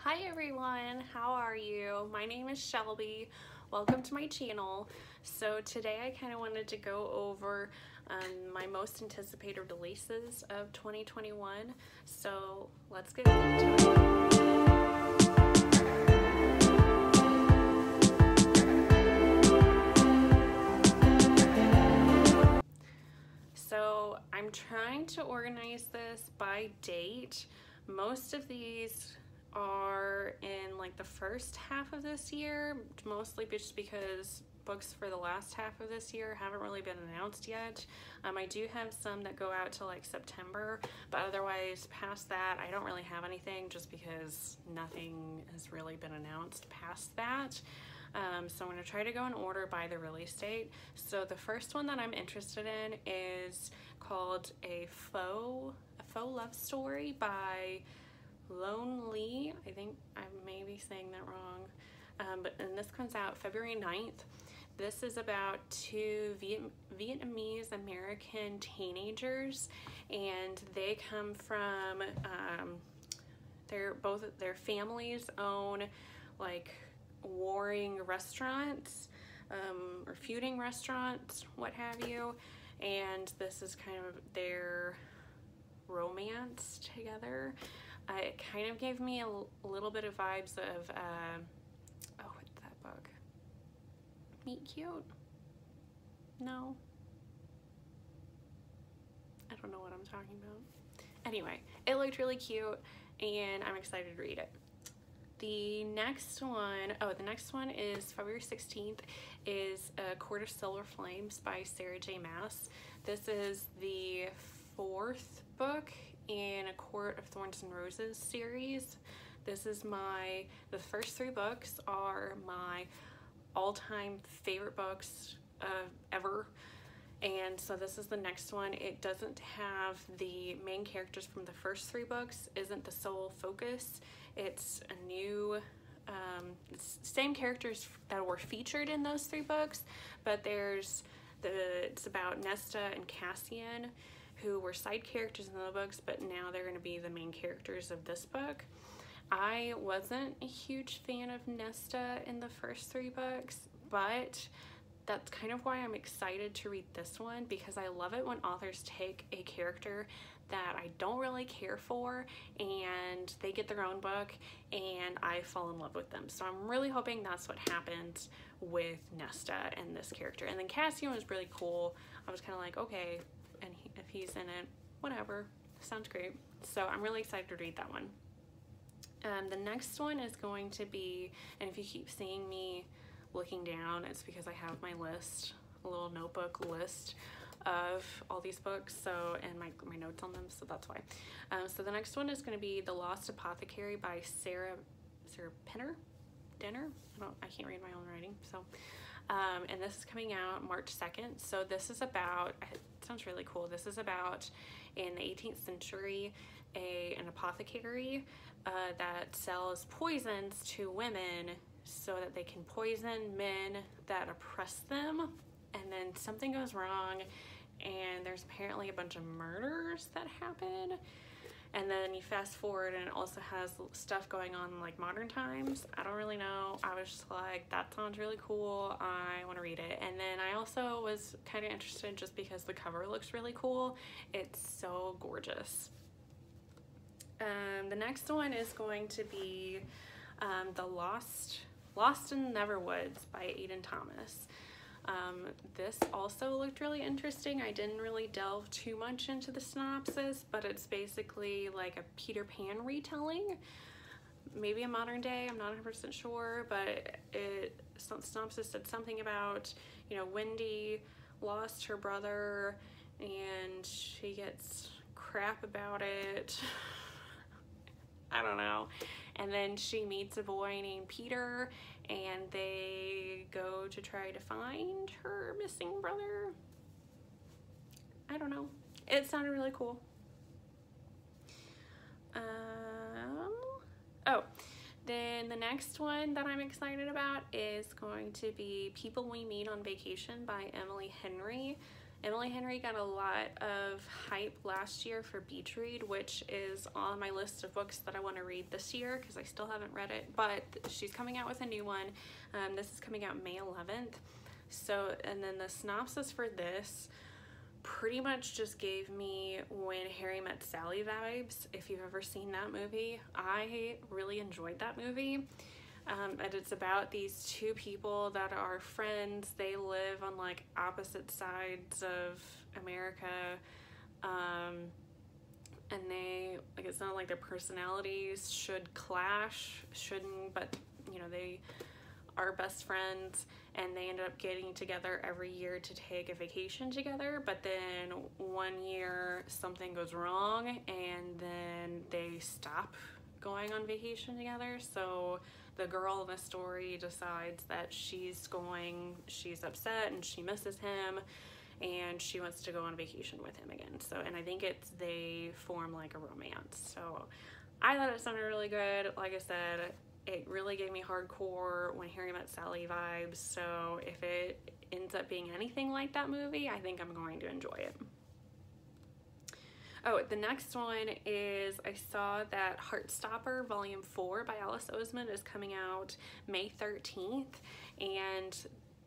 Hi everyone, how are you? My name is Shelby. Welcome to my channel. So today I kind of wanted to go over my most anticipated releases of 2021. So let's get into it. So I'm trying to organize this by date. Most of these are in like the first half of this year, mostly just because books for the last half of this year haven't really been announced yet. I do have some that go out to like September, but otherwise past that I don't really have anything just because nothing has really been announced past that. So I'm going to try to go in order by the release date. So the first one that I'm interested in is called a faux love story by Lonely. I think I may be saying that wrong, and this comes out February 9th. This is about two Vietnamese American teenagers, and they come from their families own like warring restaurants, or feuding restaurants, what have you, and this is kind of their romance together. It kind of gave me a little bit of vibes of, oh, what's that book? Meet Cute? No. I don't know what I'm talking about. Anyway, it looked really cute, and I'm excited to read it. The next one is February 16th, is A Court of Silver Flames by Sarah J. Maas. This is the fourth book in A Court of Thorns and Roses series. This is the first three books are my all-time favorite books ever. And so this is the next one. It doesn't have the main characters from the first three books, isn't the sole focus. It's a new, it's same characters that were featured in those three books, but it's about Nesta and Cassian, who were side characters in the books, but now they're going to be the main characters of this book. I wasn't a huge fan of Nesta in the first three books, but that's kind of why I'm excited to read this one, because I love it when authors take a character that I don't really care for and they get their own book and I fall in love with them. So I'm really hoping that's what happens with Nesta and this character. And then Cassian was really cool. I was kind of like, okay, and if he's in it, whatever, sounds great. So I'm really excited to read that one. The next one is going to be, and if you keep seeing me looking down, it's because I have my list, a little notebook list of all these books, so, and my notes on them, so that's why. So the next one is going to be The Lost Apothecary by Sarah Denner. I can't read my own writing, so. And this is coming out March 2nd. So this is about, it sounds really cool, this is about in the 18th century an apothecary that sells poisons to women so that they can poison men that oppress them, and then something goes wrong and there's apparently a bunch of murders that happen. And then you fast forward and it also has stuff going on in like modern times. I don't really know. I was just like, that sounds really cool. I want to read it. And then I also was kind of interested just because the cover looks really cool. It's so gorgeous. The next one is going to be The Lost in Neverwoods by Aiden Thomas. This also looked really interesting. I didn't really delve too much into the synopsis, but it's basically like a Peter Pan retelling, maybe a modern day, I'm not 100% sure, but synopsis said something about, you know, Wendy lost her brother and she gets crap about it. I don't know. And then she meets a boy named Peter and they go to try to find her missing brother. I don't know. It sounded really cool. Then the next one that I'm excited about is going to be People We Meet on Vacation by Emily Henry. Emily Henry got a lot of hype last year for Beach Read, which is on my list of books that I want to read this year because I still haven't read it, but she's coming out with a new one. This is coming out May 11th. So, and then the synopsis for this pretty much just gave me When Harry Met Sally vibes. If you've ever seen that movie, I really enjoyed that movie. And it's about these two people that are friends. They live on like opposite sides of America. And they, like, it's not like their personalities should clash, shouldn't, but you know, they are best friends, and they end up getting together every year to take a vacation together. But then one year something goes wrong, and then they stop going on vacation together. So the girl in the story decides that she's upset and she misses him and she wants to go on vacation with him again. So, and I think they form like a romance. So I thought it sounded really good. Like I said, it really gave me hardcore When Harry Met Sally vibes. So if it ends up being anything like that movie, I think I'm going to enjoy it. Oh, the next one is, I saw that Heartstopper Volume 4 by Alice Oseman is coming out May 13th, and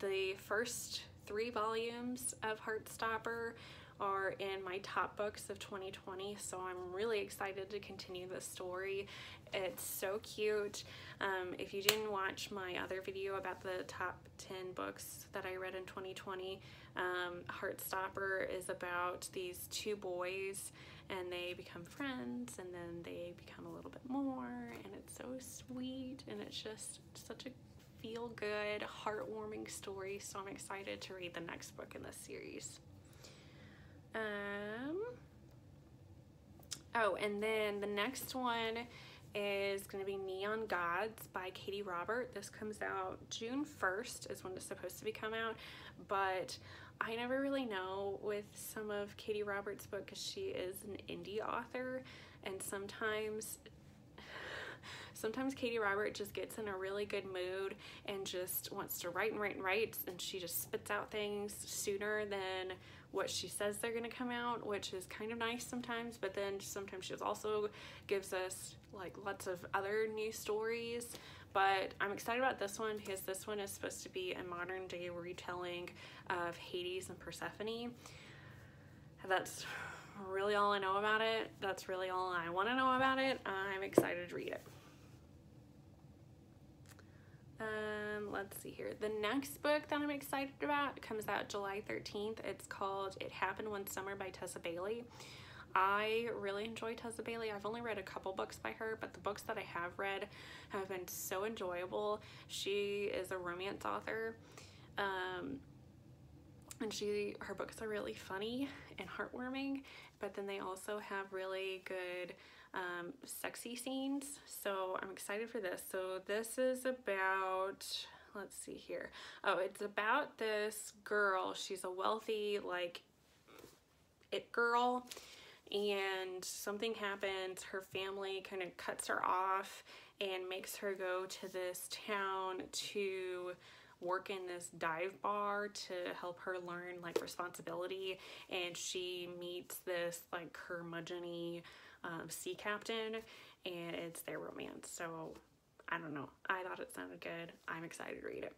the first 3 volumes of Heartstopper are in my top books of 2020, so I'm really excited to continue this story. It's so cute. If you didn't watch my other video about the top 10 books that I read in 2020, Heartstopper is about these 2 boys, and they become friends, and then they become a little bit more, and it's so sweet, and it's just such a feel-good, heartwarming story, so I'm excited to read the next book in this series. Oh, and then the next one is going to be Neon Gods by Katee Robert. This comes out June 1st is when it's supposed to be come out, but I never really know with some of Katee Robert's books because she is an indie author, and sometimes Katee Robert just gets in a really good mood and just wants to write and write and write, and she just spits out things sooner than what she says they're going to come out, which is kind of nice sometimes. But then sometimes she also gives us like lots of other new stories. But I'm excited about this one because this one is supposed to be a modern day retelling of Hades and Persephone. That's really all I know about it. That's really all I want to know about it. I'm excited to read it. Let's see here. The next book that I'm excited about comes out July 13th. It's called It Happened One Summer by Tessa Bailey. I really enjoy Tessa Bailey. I've only read a couple books by her, but the books that I have read have been so enjoyable. She is a romance author, and her books are really funny and heartwarming, but then they also have really good sexy scenes, so I'm excited for this. So this is about, let's see here. Oh, it's about this girl. She's a wealthy, like, it girl, and something happens. Her family kind of cuts her off and makes her go to this town to work in this dive bar to help her learn like responsibility, and she meets this like curmudgeon-y sea captain, and it's their romance. So I don't know, I thought it sounded good. I'm excited to read it.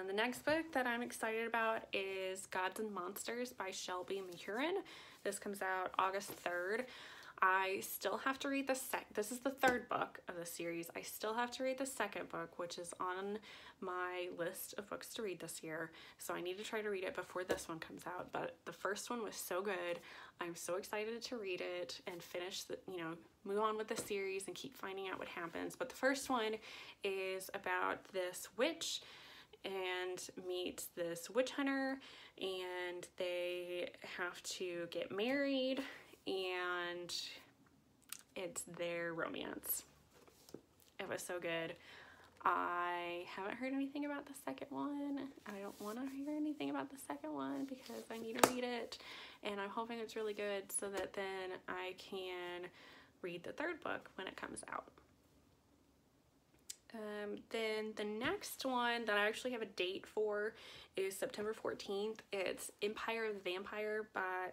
The next book that I'm excited about is Gods and Monsters by Shelby and Mahurin. This comes out August 3rd. I still have to read this is the 3rd book of the series. I still have to read the 2nd book, which is on my list of books to read this year. So I need to try to read it before this one comes out. But the first one was so good. I'm so excited to read it and finish move on with the series and keep finding out what happens. But the first one is about this witch and meets this witch hunter, and they have to get married, and it's their romance. It was so good. I haven't heard anything about the 2nd one. I don't want to hear anything about the 2nd one because I need to read it, and I'm hoping it's really good so that then I can read the 3rd book when it comes out. Then the next one that I actually have a date for is September 14th. It's Empire of the Vampire by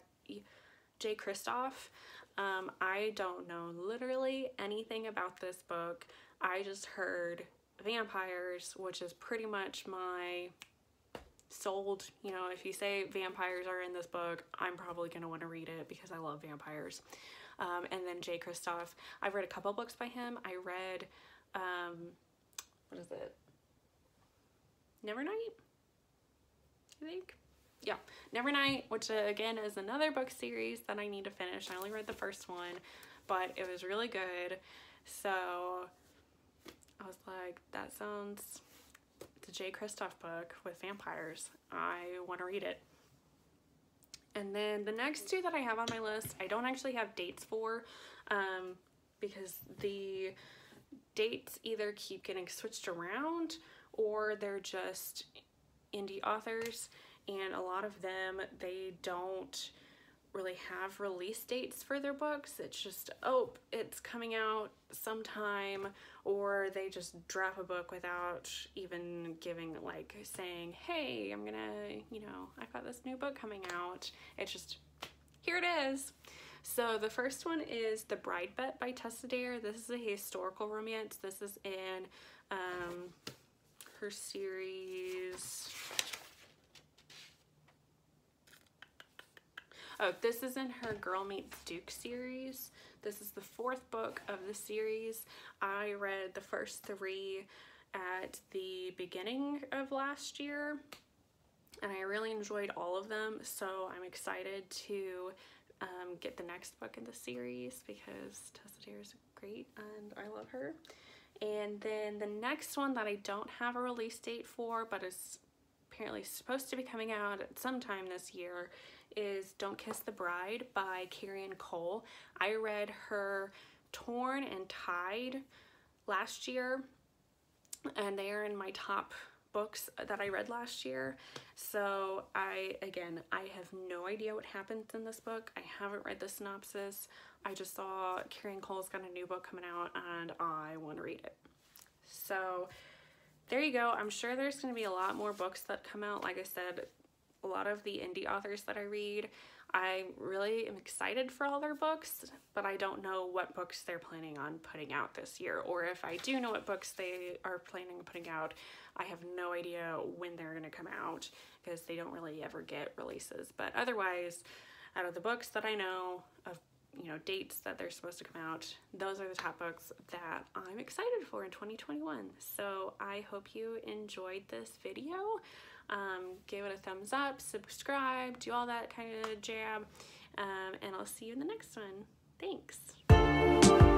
J. Kristoff. I don't know literally anything about this book. I just heard vampires, which is pretty much my sold. You know, if you say vampires are in this book, I'm probably going to want to read it because I love vampires. And then J. Kristoff, I've read a couple books by him. I read, what is it? Nevernight, I think. Yeah, Nevernight, which again is another book series that I need to finish. I only read the first one, but it was really good. So I was like, that sounds, it's a J. Kristoff book with vampires. I want to read it. And then the next two that I have on my list, I don't actually have dates for, because the dates either keep getting switched around or they're just indie authors, and a lot of them, they don't really have release dates for their books. It's just, oh, it's coming out sometime, or they just drop a book without even giving, like, saying, hey, I'm gonna, you know, I've got this new book coming out. It's just, here it is. So the first one is The Bride Bet by Tessa. This is a historical romance. This is in her series. Oh, this is in her Girl Meets Duke series. This is the 4th book of the series. I read the first 3 at the beginning of last year, and I really enjoyed all of them. So I'm excited to get the next book in the series because Tessa is great and I love her. And then the next one that I don't have a release date for, but is apparently supposed to be coming out at some time this year, is Don't Kiss the Bride by Carian. I read her Torn and Tied last year, and they are in my top books that I read last year. So I have no idea what happens in this book. I haven't read the synopsis. I just saw Carian Cole's got a new book coming out and I want to read it. So there you go. I'm sure there's going to be a lot more books that come out. Like I said, a lot of the indie authors that I read, I really am excited for all their books, but I don't know what books they're planning on putting out this year, or if I do know what books they are planning on putting out, I have no idea when they're going to come out because they don't really ever get releases. But otherwise, out of the books that I know of, you know, dates that they're supposed to come out, those are the top books that I'm excited for in 2021. So I hope you enjoyed this video. Give it a thumbs up, subscribe, do all that kind of jab, and I'll see you in the next one. Thanks.